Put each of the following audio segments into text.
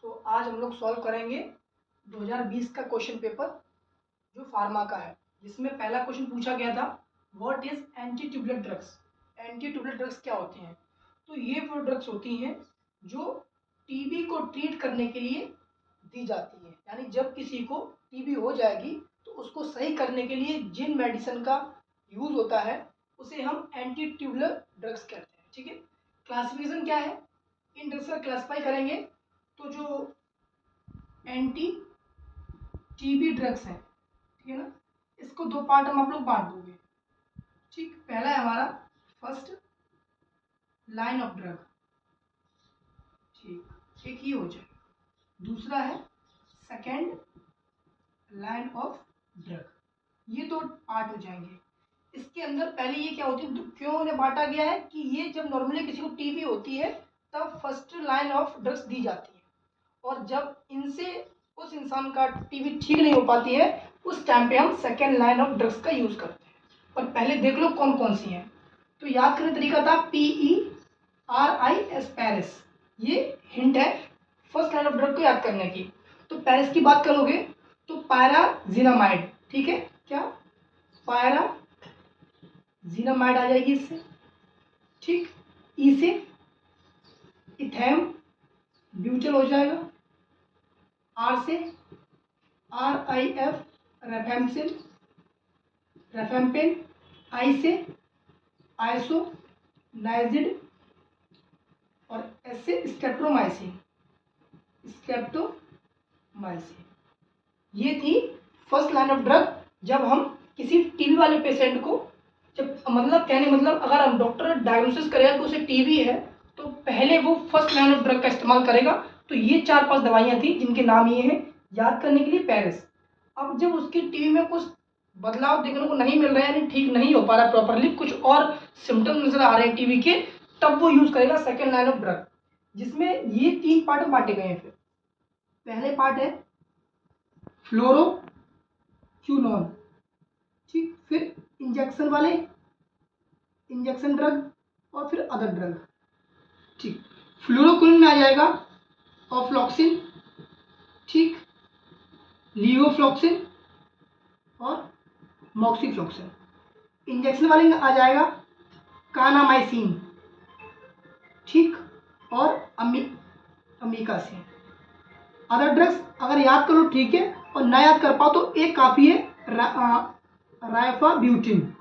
तो आज हम लोग सॉल्व करेंगे 2020 का क्वेश्चन पेपर जो फार्मा का है, जिसमें पहला क्वेश्चन पूछा गया था what is anti tubular drugs. Anti tubular drugs क्या होती हैं? तो ये वो ड्रग्स होती हैं जो टीबी को ट्रीट करने के लिए दी जाती है। यानी जब किसी को टीबी हो जाएगी तो उसको सही करने के लिए जिन मेडिसिन का यूज होता है उसे हम एंटी ट्यूबुलर ड्रग्स कहते हैं। ठीक है, क्लासिफिकेशन क्या है, इन ड्रग्स का क्लासिफाई करेंगे। तो जो एंटी टीबी ड्रग्स है, ठीक है ना, इसको दो पार्ट हम आप लोग बांट दोगे। ठीक, पहला है हमारा फर्स्ट लाइन ऑफ ड्रग, ठीक, एक ही हो जाए। दूसरा है सेकेंड लाइन ऑफ ड्रग, ये दो पार्ट हो जाएंगे। इसके अंदर पहले ये क्या होती है, क्यों इन्हें बांटा गया है कि ये जब नॉर्मली किसी को टीबी होती है तब फर्स्ट लाइन ऑफ ड्रग्स दी जाती है, और जब इनसे उस इंसान का टीबी ठीक नहीं हो पाती है उस टाइम पे हम सेकेंड लाइन ऑफ ड्रग्स का यूज करते हैं। पर पहले देख लो कौन कौन सी हैं। तो याद करने तरीका था PERIS, पैरिस, ये हिंट है फर्स्ट लाइन ऑफ ड्रग को याद करने की। तो पैरिस की बात करोगे तो पायराजिनामाइड, ठीक है, क्या पायराजिनामाइड आ जाएगी इससे। ठीक, ई से इथेम ब्यूटल हो जाएगा, आर से RIF रेफेम्पेन, आई से आइसोनाइजिड, और एस से स्ट्रेप्टोमाइसिन। ये थी फर्स्ट लाइन ऑफ ड्रग जब हम किसी टीबी वाले पेशेंट को, जब मतलब कहने मतलब अगर हम डॉक्टर डायग्नोसिस करेगा कि उसे टीबी है तो पहले वो फर्स्ट लाइन ऑफ ड्रग का इस्तेमाल करेगा। तो ये 4-5 दवाइयाँ थी जिनके नाम ये हैं याद करने के लिए पैरिस। अब जब उसकी टीबी में कुछ बदलाव देखने को नहीं मिल रहा है, यानी ठीक नहीं हो पा रहा प्रॉपरली, कुछ और सिम्टम्स नजर आ रहे हैं टीबी के, तब वो यूज करेगा सेकेंड लाइन ऑफ ड्रग, जिसमें ये 3 पार्ट बांटे गए हैं। फिर पहले पार्ट है फ्लोरोक्विनोन, ठीक, फिर इंजेक्शन वाले इंजेक्शन ड्रग, और फिर अदर ड्रग। ठीक, फ्लोरोक्विनोन में आ जाएगा ऑफ्लॉक्सिन, ठीक, लीवोफ्लॉक्सिन और मॉक्सीफ्लॉक्सिन। इंजेक्शन वाले में आ जाएगा कानामाइसिन, ठीक, और अमीकासिन। अदर ड्रग्स अगर याद करो ठीक है, और ना याद कर पाओ तो एक काफ़ी है, राइफाब्यूटिन,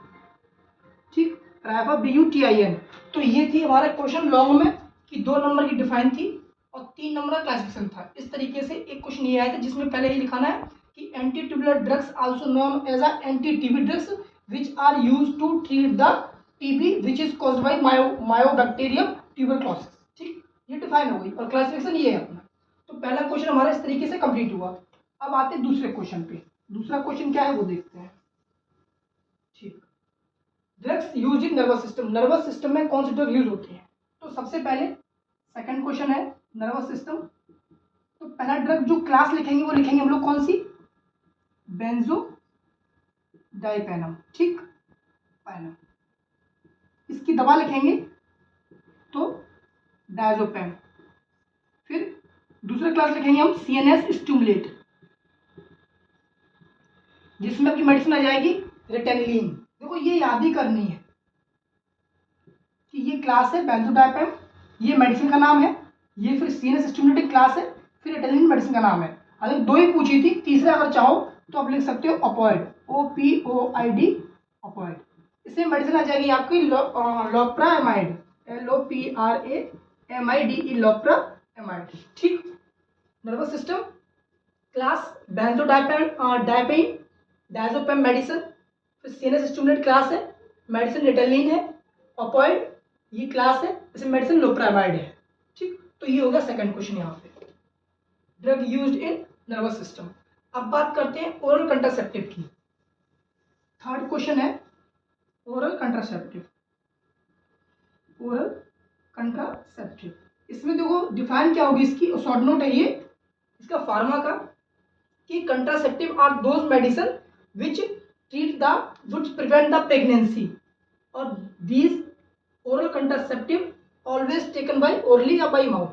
ठीक, राइफाब्यूटिन। तो ये थी हमारा क्वेश्चन लॉन्ग में कि 2 नंबर की डिफाइन थी और 3 नंबर का क्लासिफिकेशन था। इस तरीके से एक क्वेश्चन ये आया था जिसमें पहले ही लिखाना है कि anti tubular drugs also known as anti TB drugs which are used to treat the TB which is caused by mycobacterium tuberculosis. ठीक, ये डिफाइन हो गई और क्लासिफिकेशन ये है अपना। तो पहला क्वेश्चन हमारा इस तरीके से कंप्लीट हुआ। अब आते हैं दूसरे क्वेश्चन पे। दूसरा क्वेश्चन क्या है वो देखते हैं। ठीक, drugs use in nervous system, nervous system में कौन सी ड्रग यूज होती है? तो सबसे पहले सेकंड क्वेश्चन है नर्वस सिस्टम। तो पहला ड्रग जो क्लास लिखेंगे वो लिखेंगे हम लोग कौन सी, बेंजोडाइपेनम, ठीक, पैनम। इसकी दवा लिखेंगे तो डायजोपेम। फिर दूसरा क्लास लिखेंगे हम CNS स्टिमुलेट, जिसमें आपकी मेडिसिन आ जाएगी रिटेनिलीन। देखो ये याद ही करनी है कि ये क्लास है बेंजोडाइपेम, ये मेडिसिन का नाम है, ये फिर CNS स्टिमुलेटिंग क्लास है, फिर रिटेनिलीन मेडिसिन का नाम है। अगर 2 ही पूछी थी, तीसरा अगर चाहो तो आप लिख सकते हो ऑपोइड, OPOID, ऑपोइड। इसमें मेडिसिन आ जाएगी आपकी लोप्रामाइड, LOPRAMIDE, लोप्रामाइड। ठीक, नर्वस सिस्टम क्लास बेंजोडाइपेन डायजोपेम मेडिसिन, फिर CNS स्टिमुलेट क्लास है, मेडिसिन रिटेलिन है, ऑपोइड ये क्लास है, इसमें मेडिसिन लोप्रामाइड है। ठीक, तो ये होगा सेकंड क्वेश्चन यहाँ पे, drug used in nervous system. अब बात करते हैं ओरल कंट्रासेप्टिव की। थर्ड क्वेश्चन है ओरल कंट्रासेप्टिव। ओरल कंट्रासेप्टिव, इसमें देखो डिफाइन क्या होगी इसकी, शॉर्ट नोट है ये इसका फार्मा का, कि contraceptive are those medicine which treat the which prevent the pregnancy, और these oral contraceptive always taken by orally या बाय माउथ।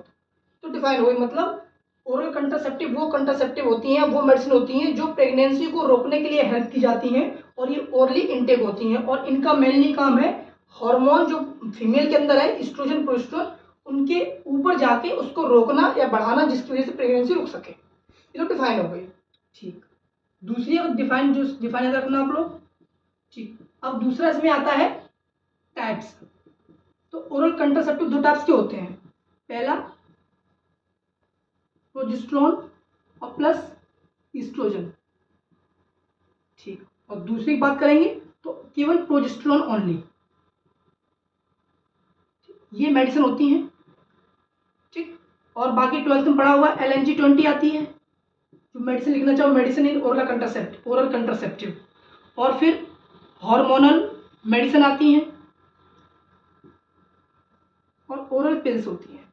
तो डिफाइन हो गई, मतलब ओरल कंट्रासेप्टिव वो कंट्रासेप्टिव होती हैं, वो मेडिसिन होती हैं जो प्रेगनेंसी को रोकने के लिए हेल्प की जाती हैं और ये ओरली इनटेक होती हैं और इनका मेनली काम है हार्मोन जो फीमेल के अंदर है एस्ट्रोजन प्रोजेस्टेरोन उनके ऊपर जाके उसको रोकना या बढ़ाना जिसकी वजह से प्रेगनेंसी रुक सके। ये तो डिफाइन हो गई। ठीक, दूसरी अब डिफाइन रखना आप लोग। ठीक, अब दूसरा इसमें आता है टाइप्स। तो ओरल कंट्रासेप्टिव दो टाइप्स के होते हैं, पहला प्रोजेस्टेरोन और प्लस ईस्ट्रोजन। ठीक, और दूसरी बात करेंगे तो केवल प्रोजेस्टेरोन ओनली, ये मेडिसिन होती हैं। ठीक, और बाकी 12th में पढ़ा हुआ LNG-20 आती है जो मेडिसिन लिखना चाहो, मेडिसिन इन ओरल कंट्रासेप्टिव। और फिर हार्मोनल मेडिसिन आती हैं और ओरल पिल्स होती हैं।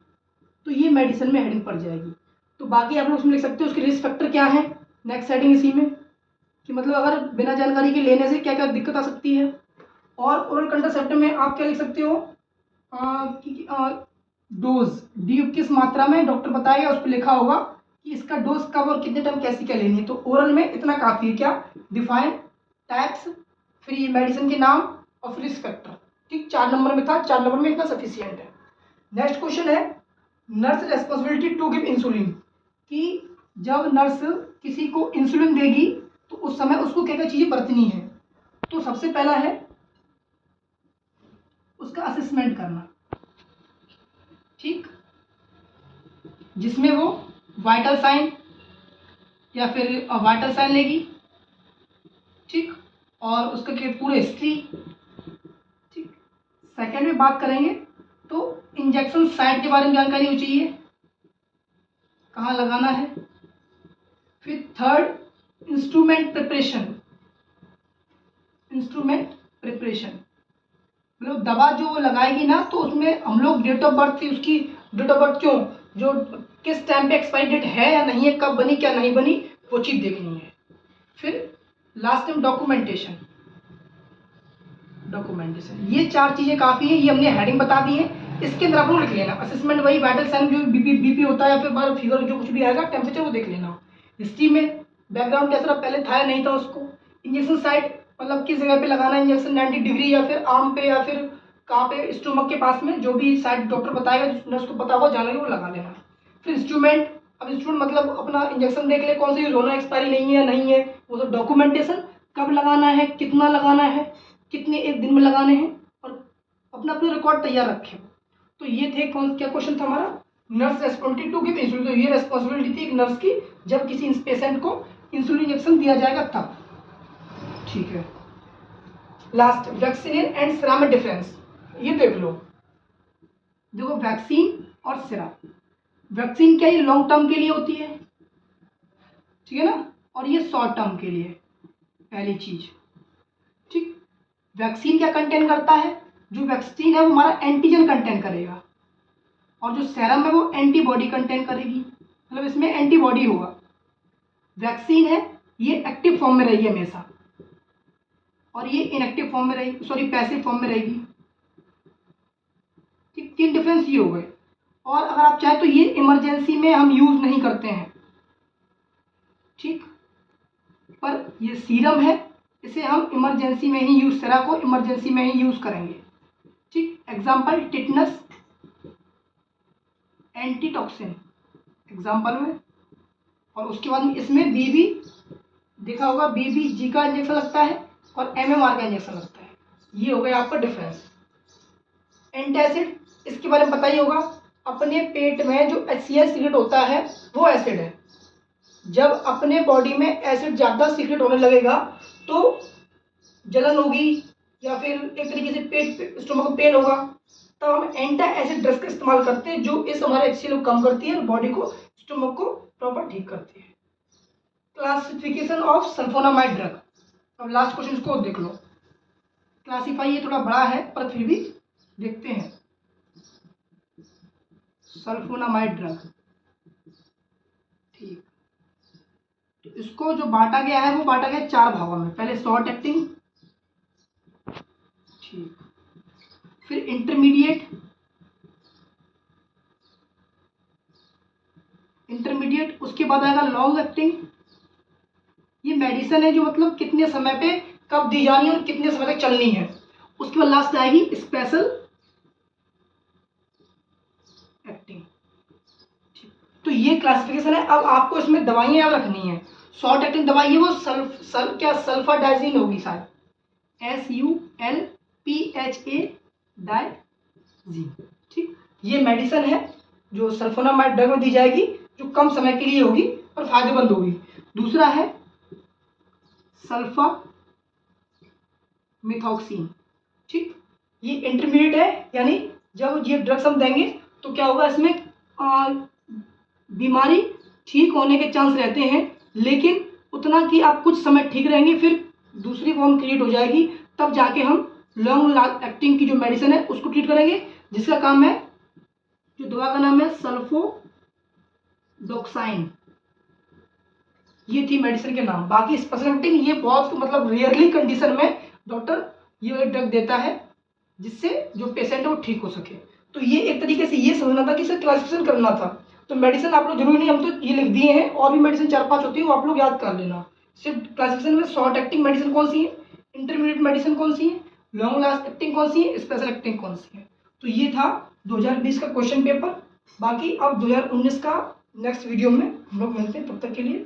तो ये मेडिसिन में हेडिंग पड़ जाएगी। तो बाकी आप लोग उसमें लिख सकते हो उसके रिस्क फैक्टर क्या है, नेक्स्ट हेडिंग इसी में कि मतलब अगर बिना जानकारी के लेने से क्या क्या दिक्कत आ सकती है। और ओरल कंट्रासेप्टिव में आप क्या लिख सकते हो कि डोज डी किस मात्रा में डॉक्टर बताएगा, उस पर लिखा होगा कि इसका डोज कब और कितने टाइम कैसे क्या लेनी है। तो ओरल में इतना काफ़ी है, क्या डिफाइन टाइप्स, फिर ये मेडिसिन के नाम और फिर रिस्क फैक्टर। ठीक, 4 नंबर में था, 4 नंबर में इतना सफिशियंट है। नेक्स्ट क्वेश्चन है nurse responsibility to give insulin, कि जब नर्स किसी को इंसुलिन देगी तो उस समय उसको क्या क्या चीज़ें बरतनी है। तो सबसे पहला है उसका असेसमेंट करना। ठीक, जिसमें वो वाइटल साइन या फिर वाइटल साइन लेगी। ठीक, और उसका क्या पूरा हिस्ट्री। ठीक, सेकेंड में बात करेंगे तो इंजेक्शन साइट के बारे में जानकारी होनी चाहिए, कहाँ लगाना है। फिर थर्ड इंस्ट्रूमेंट प्रिपरेशन, मतलब दवा जो वो लगाएगी ना तो उसमें हम लोग डेट ऑफ बर्थ थी उसकी, डेट ऑफ बर्थ क्यों, जो किस टाइम पे एक्सपायरी डेट है या नहीं है, कब बनी क्या नहीं बनी, वो चीज़ देखनी है। फिर लास्ट टाइम डॉक्यूमेंटेशन, ये 4 चीज़ें काफ़ी है, ये हमने हेडिंग बता दी है। इसके अंदर आप लोग लिख लेना असेसमेंट, वही वाइटल साइन जो बीपी होता है या फिर बार फीवर जो कुछ भी आएगा, टेम्परेचर वो देख लेना। हिस्ट्री में बैकग्राउंड कैसा पहले था या नहीं था उसको। इंजेक्शन साइट मतलब किस जगह पे लगाना है इंजेक्शन, 90 डिग्री या फिर आर्म पे या फिर कहाँ पे, स्टोमक के पास में, जो भी साइट डॉक्टर बताएगा नर्स को पता होगा जाना वो लगा लेना। फिर इंस्ट्रूमेंट, अब इंस्ट्रूमेंट मतलब अपना इंजेक्शन देख ले कौन सा यूज होना, एक्सपायरी नहीं है नहीं है वो सब। डॉक्यूमेंटेशन, कब लगाना है, कितना लगाना है, कितने एक दिन में लगाने हैं, और अपना अपना रिकॉर्ड तैयार रखें। तो ये थे कौन क्या क्वेश्चन था हमारा, nurse responsibility to give insulin. तो ये रेस्पॉन्सिबिलिटी थी एक नर्स की जब किसी पेशेंट को इंसुलिन इंजेक्शन दिया जाएगा तब। ठीक है, लास्ट वैक्सीन एंड सिरा में डिफरेंस, ये देख लो। देखो वैक्सीन और सिरा, वैक्सीन क्या ये लॉन्ग टर्म के लिए होती है, ठीक है ना, और ये शॉर्ट टर्म के लिए, पहली चीज। ठीक, वैक्सीन क्या कंटेन करता है, जो वैक्सीन है वो हमारा एंटीजन कंटेन करेगा और जो सेरम है वो एंटीबॉडी कंटेन करेगी, मतलब इसमें एंटीबॉडी होगा। वैक्सीन है ये एक्टिव फॉर्म में रहेगी हमेशा और ये इनएक्टिव फॉर्म में रहेगी, सॉरी पैसिव फॉर्म में रहेगी। ठीक, 3 डिफरेंस ये हो गए। और अगर आप चाहे तो ये इमरजेंसी में हम यूज नहीं करते हैं, ठीक, पर ये सीरम है इसे हम इमरजेंसी में ही यूज, सेरा को इमरजेंसी में ही यूज करेंगे। ठीक, एग्जाम्पल टिटनस, एंटीटॉक्सिन एग्जाम्पल में। और उसके बाद में इसमें बीबी देखा होगा, बीबीजी का इंजेक्शन लगता है और एमएमआर का इंजेक्शन लगता है। ये हो गया आपका डिफरेंस। एंटासिड इसके बारे में पता ही होगा, अपने पेट में जो HCl सीक्रेट होता है वो एसिड है। जब अपने बॉडी में एसिड ज़्यादा सीक्रेट होने लगेगा तो जलन होगी या फिर एक तरीके से पेट स्टोमक में पेन होगा, तब हम एंटा एसिड ड्रग्स का इस्तेमाल करते हैं जो इस हमारे HCl को कम करती है और बॉडी को स्टोमक को प्रॉपर ठीक करती है। क्लासिफिकेशन ऑफ सल्फोनामाइड ड्रग, अब लास्ट क्वेश्चन को देख लो। क्लासीफाई ये थोड़ा बड़ा है पर फिर भी देखते हैं। सल्फोनामाइड ड्रग, ठीक, तो इसको जो बांटा गया है वो बांटा गया 4 भागों में। पहले शॉर्ट एक्टिंग, ठीक, फिर इंटरमीडिएट, इंटरमीडिएट, उसके बाद आएगा लॉन्ग एक्टिंग। ये मेडिसिन है जो मतलब कितने समय पे कब दी जानी है और कितने समय तक चलनी है। उसके बाद लास्ट आएगी स्पेशल एक्टिंग। तो ये क्लासिफिकेशन है। अब आपको इसमें दवाइयां याद रखनी है। शॉर्ट एक्टिंग दवाई है वो सल्फाडाइजिन होगी शायद, SULPHA डाइजीन। ठीक, ये मेडिसिन है जो सल्फोनामाइड ड्रग में दी जाएगी, जो कम समय के लिए होगी और फायदेमंद होगी। दूसरा है सल्फा मिथॉक्सिन। ठीक, ये इंटरमीडिएट है, यानी जब ये ड्रग्स हम देंगे तो क्या होगा, इसमें बीमारी ठीक होने के चांस रहते हैं, लेकिन उतना कि आप कुछ समय ठीक रहेंगे, फिर दूसरी फॉर्म क्रिएट हो जाएगी, तब जाके हम लॉन्ग एक्टिंग की जो मेडिसिन है उसको ट्रीट करेंगे, जिसका काम है, जो दवा का नाम है सल्फोडोक्साइन। ये थी मेडिसिन के नाम। बाकी स्पेशल एक्टिंग ये बहुत मतलब रेयरली कंडीशन में डॉक्टर ये ड्रग देता है जिससे जो पेशेंट है वो ठीक हो सके। तो ये एक तरीके से ये समझना था कि इसे क्लासिफिकेशन करना था। तो मेडिसिन आप लोग जरूरी नहीं, हम तो ये लिख दिए हैं, और भी मेडिसिन 4-5 होती है वो आप लोग याद कर लेना। सिर्फ क्लासिफिकेशन में शॉर्ट एक्टिंग मेडिसिन कौन सी है, इंटरमीडिएट मेडिसिन कौन सी है, लॉन्ग लास्ट एक्टिंग कौन सी है, स्पेशल एक्टिंग कौन सी है। तो ये था 2020 का क्वेश्चन पेपर। बाकी अब 2019 का नेक्स्ट वीडियो में हम लोग मिलते हैं, तब तक के लिए।